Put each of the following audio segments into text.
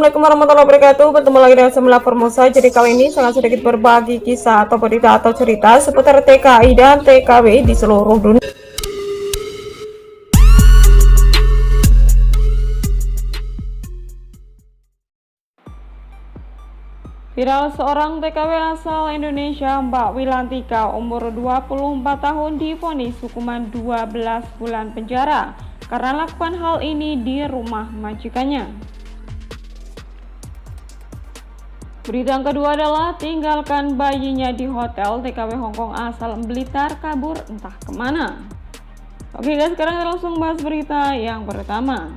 Assalamualaikum warahmatullahi wabarakatuh. Bertemu lagi dengan Semula Formosa. Jadi kali ini sangat sedikit berbagi kisah atau berita atau cerita seputar TKI dan TKW di seluruh dunia. Viral seorang TKW asal Indonesia, Mbak Wilantika, umur 24 tahun divonis hukuman 12 bulan penjara karena lakukan hal ini di rumah majikannya. Berita yang kedua adalah tinggalkan bayinya di hotel. TKW Hongkong asal Blitar kabur entah kemana. Oke guys, sekarang kita langsung bahas berita yang pertama.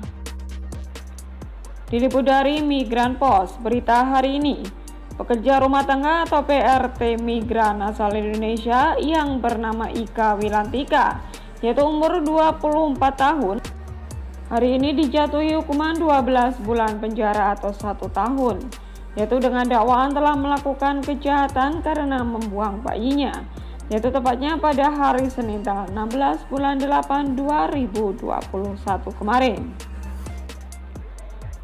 Diliput dari Migran Post, berita hari ini. Pekerja rumah tangga atau PRT migran asal Indonesia yang bernama Ika Wilantika, yaitu umur 24 tahun, hari ini dijatuhi hukuman 12 bulan penjara atau 1 tahun, yaitu dengan dakwaan telah melakukan kejahatan karena membuang bayinya, yaitu tepatnya pada hari Senin tanggal 16 bulan 8 2021 kemarin.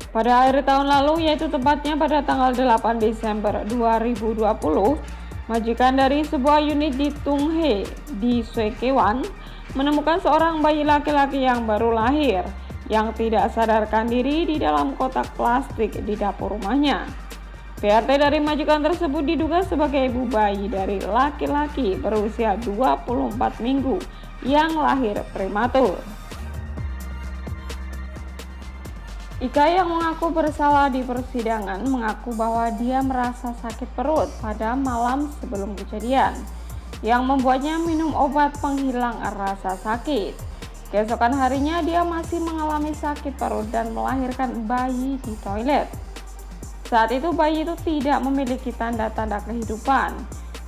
Pada akhir tahun lalu, yaitu tepatnya pada tanggal 8 Desember 2020, majikan dari sebuah unit di Tunghe di Suekewan menemukan seorang bayi laki-laki yang baru lahir yang tidak sadarkan diri di dalam kotak plastik di dapur rumahnya. PRT dari majikan tersebut diduga sebagai ibu bayi dari laki-laki berusia 24 minggu yang lahir prematur. Ika yang mengaku bersalah di persidangan mengaku bahwa dia merasa sakit perut pada malam sebelum kejadian yang membuatnya minum obat penghilang rasa sakit. Keesokan harinya dia masih mengalami sakit perut dan melahirkan bayi di toilet. Saat itu bayi itu tidak memiliki tanda-tanda kehidupan,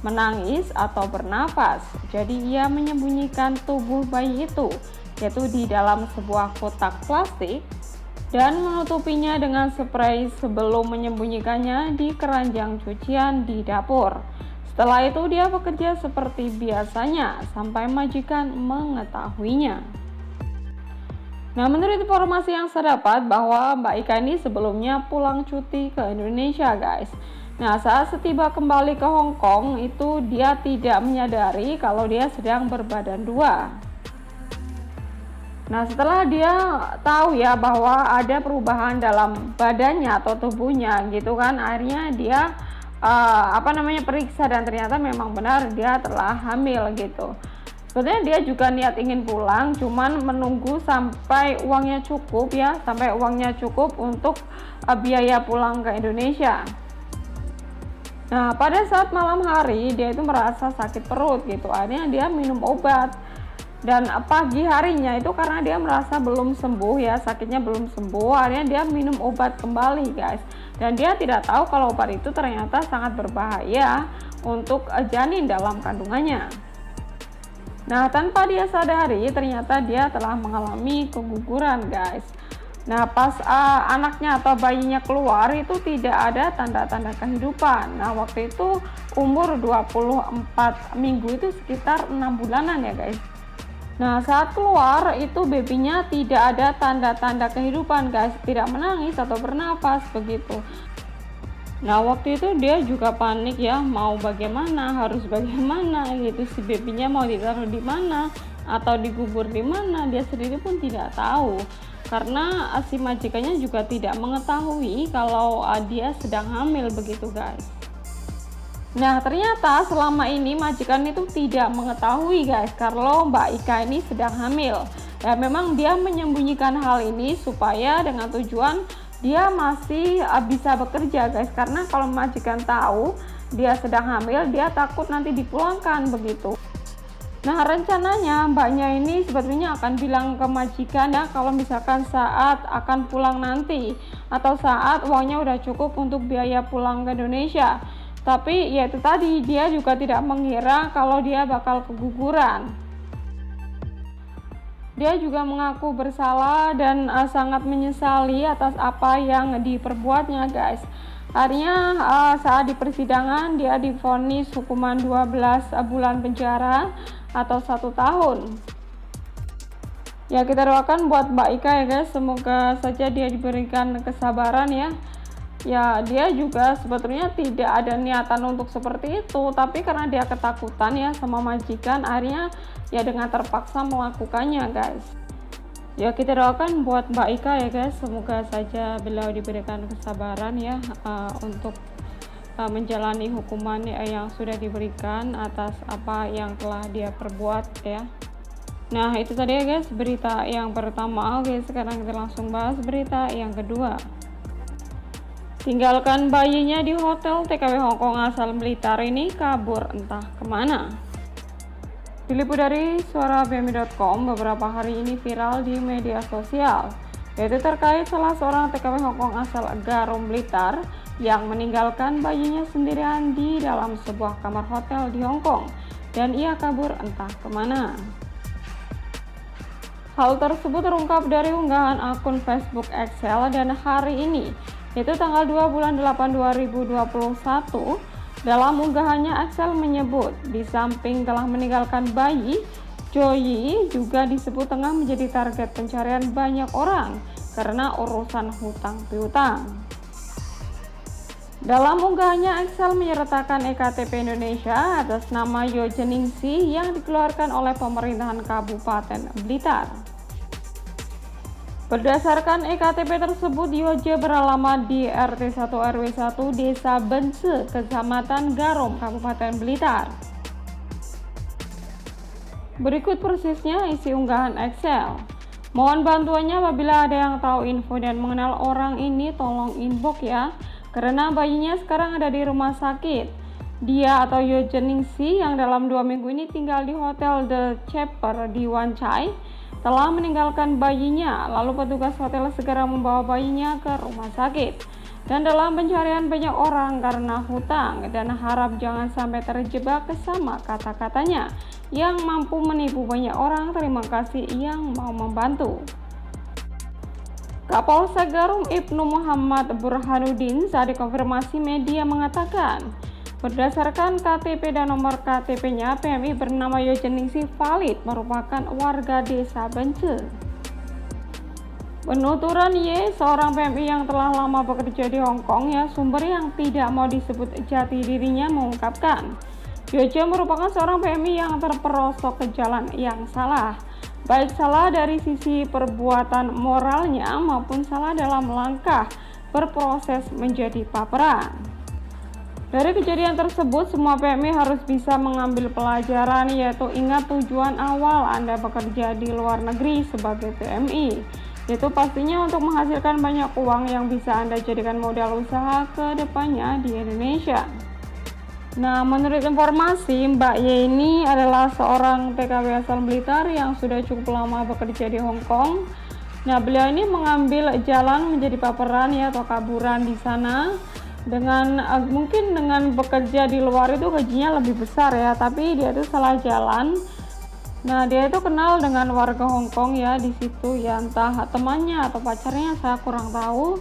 menangis atau bernapas. Jadi ia menyembunyikan tubuh bayi itu, yaitu di dalam sebuah kotak plastik, dan menutupinya dengan spray sebelum menyembunyikannya di keranjang cucian di dapur. Setelah itu dia bekerja seperti biasanya sampai majikan mengetahuinya. Nah, menurut informasi yang saya dapat bahwa Mbak Ika ini sebelumnya pulang cuti ke Indonesia guys. Nah, saat setiba kembali ke Hong Kong itu dia tidak menyadari kalau dia sedang berbadan dua. Nah, setelah dia tahu ya bahwa ada perubahan dalam badannya atau tubuhnya gitu kan, akhirnya dia periksa dan ternyata memang benar dia telah hamil gitu. Sebenarnya dia juga niat ingin pulang, cuman menunggu sampai uangnya cukup ya, sampai uangnya cukup untuk biaya pulang ke Indonesia. Nah, pada saat malam hari dia itu merasa sakit perut gitu, akhirnya dia minum obat. Dan pagi harinya itu karena dia merasa belum sembuh ya, sakitnya belum sembuh, akhirnya dia minum obat kembali guys. Dan dia tidak tahu kalau obat itu ternyata sangat berbahaya untuk janin dalam kandungannya. Nah, tanpa dia sadari ternyata dia telah mengalami keguguran guys. Nah, pas anaknya atau bayinya keluar itu tidak ada tanda-tanda kehidupan. Nah, waktu itu umur 24 minggu itu sekitar 6 bulanan ya guys. Nah, saat keluar itu babynya tidak ada tanda-tanda kehidupan guys, tidak menangis atau bernapas begitu. Nah, waktu itu dia juga panik ya, mau bagaimana, harus bagaimana gitu, si babynya mau ditaruh di mana atau digubur di mana, dia sendiri pun tidak tahu. Karena si majikannya juga tidak mengetahui kalau dia sedang hamil begitu guys. Nah, ternyata selama ini majikan itu tidak mengetahui guys kalau Mbak Ika ini sedang hamil. Dan memang dia menyembunyikan hal ini supaya dengan tujuan dia masih bisa bekerja guys. Karena kalau majikan tahu dia sedang hamil, dia takut nanti dipulangkan begitu. Nah, rencananya mbaknya ini sebetulnya akan bilang ke majikan ya kalau misalkan saat akan pulang nanti atau saat uangnya udah cukup untuk biaya pulang ke Indonesia. Tapi ya itu tadi, dia juga tidak mengira kalau dia bakal keguguran. Dia juga mengaku bersalah dan sangat menyesali atas apa yang diperbuatnya guys. Akhirnya saat di persidangan dia divonis hukuman 12 bulan penjara atau 1 tahun. Ya, kita doakan buat Mbak Ika ya guys, semoga saja dia diberikan kesabaran ya. ya dia juga sebetulnya tidak ada niatan untuk seperti itu, tapi karena dia ketakutan ya sama majikan, akhirnya ya dengan terpaksa melakukannya guys. Ya kita doakan buat Mbak Ika ya guys, semoga saja beliau diberikan kesabaran ya untuk menjalani hukuman yang sudah diberikan atas apa yang telah dia perbuat ya. Nah itu tadi ya guys berita yang pertama. Oke, sekarang kita langsung bahas berita yang kedua. Tinggalkan bayinya di hotel, TKW Hongkong asal Blitar ini kabur entah kemana. Diliput dari suarabmi.com, beberapa hari ini viral di media sosial, yaitu terkait salah seorang TKW Hongkong asal Garum Blitar yang meninggalkan bayinya sendirian di dalam sebuah kamar hotel di Hongkong dan ia kabur entah kemana. Hal tersebut terungkap dari unggahan akun Facebook Excel dan hari ini, yaitu tanggal 2 bulan 8 2021. Dalam unggahannya Excel menyebut di samping telah meninggalkan bayi, Joyi juga disebut tengah menjadi target pencarian banyak orang karena urusan hutang piutang. Dalam unggahannya Excel menyertakan EKTP Indonesia atas nama Yojeningsih yang dikeluarkan oleh pemerintahan Kabupaten Blitar. Berdasarkan EKTP tersebut, Yoje beralamat di RT 1 RW 1 Desa Bense, Kecamatan Garum, Kabupaten Blitar. Berikut persisnya isi unggahan Excel. Mohon bantuannya apabila ada yang tahu info dan mengenal orang ini, tolong inbox ya. Karena bayinya sekarang ada di rumah sakit. Dia atau Yojeningsih yang dalam 2 minggu ini tinggal di Hotel The Chapter di Wan Chai telah meninggalkan bayinya, lalu petugas hotel segera membawa bayinya ke rumah sakit. Dan dalam pencarian banyak orang karena hutang dan harap jangan sampai terjebak sama kata-katanya yang mampu menipu banyak orang. Terima kasih yang mau membantu. Kapolsek Garum Ibnu Muhammad Burhanuddin saat dikonfirmasi media mengatakan, berdasarkan KTP dan nomor KTP-nya, PMI bernama Yojeningsih valid merupakan warga Desa Bense. Penuturan Y, seorang PMI yang telah lama bekerja di Hongkong ya, sumber yang tidak mau disebut jati dirinya mengungkapkan, Yoje merupakan seorang PMI yang terperosok ke jalan yang salah, baik salah dari sisi perbuatan moralnya maupun salah dalam langkah berproses menjadi paparan. Dari kejadian tersebut, semua PMI harus bisa mengambil pelajaran, yaitu ingat tujuan awal Anda bekerja di luar negeri sebagai PMI, yaitu pastinya untuk menghasilkan banyak uang yang bisa Anda jadikan modal usaha ke depannya di Indonesia. Nah, menurut informasi, Mbak Y ini adalah seorang TKW asal Blitar yang sudah cukup lama bekerja di Hongkong. Nah, beliau ini mengambil jalan menjadi paparan ya atau kaburan di sana. Dengan mungkin dengan bekerja di luar itu gajinya lebih besar ya, tapi dia itu salah jalan. Nah dia itu kenal dengan warga Hongkong ya di situ ya, entah temannya atau pacarnya saya kurang tahu.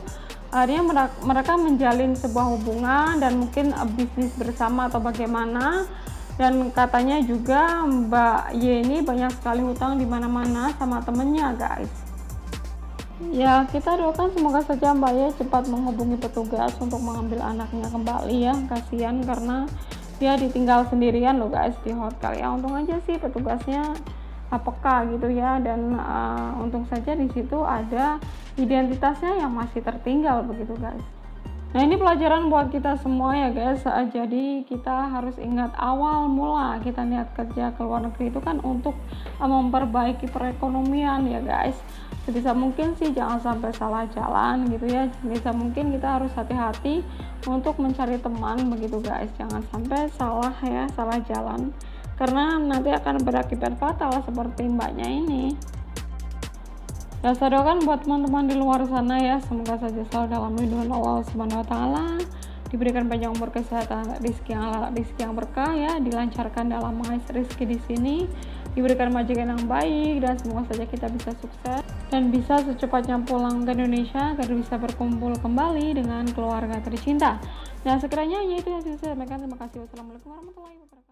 Akhirnya mereka menjalin sebuah hubungan dan mungkin bisnis bersama atau bagaimana. Dan katanya juga Mbak Y ini banyak sekali hutang di mana-mana sama temennya guys. Ya kita doakan semoga saja Mbak Y cepat menghubungi petugas untuk mengambil anaknya kembali ya, kasihan karena dia ditinggal sendirian loh guys di hotel ya. Untung aja sih petugasnya peka gitu ya, dan untung saja di situ ada identitasnya yang masih tertinggal begitu guys. Nah ini pelajaran buat kita semua ya guys. Jadi kita harus ingat awal mula kita niat kerja ke luar negeri itu kan untuk memperbaiki perekonomian ya guys. Sebisa mungkin sih jangan sampai salah jalan gitu ya. Sebisa mungkin kita harus hati-hati untuk mencari teman begitu guys. Jangan sampai salah ya, salah jalan, karena nanti akan berakibat fatal seperti mbaknya ini. Ya saya doakan buat teman-teman di luar sana ya, semoga saja selalu dalam lindungan Allah Subhanahu wa taala, diberikan panjang umur, kesehatan, rezeki yang berkah ya, dilancarkan dalam mengais rezeki di sini, diberikan majikan yang baik, dan semoga saja kita bisa sukses dan bisa secepatnya pulang ke Indonesia agar bisa berkumpul kembali dengan keluarga tercinta. Nah sekiranya itu yang saya sampaikan. Terima kasih. Wassalamualaikum warahmatullahi wabarakatuh.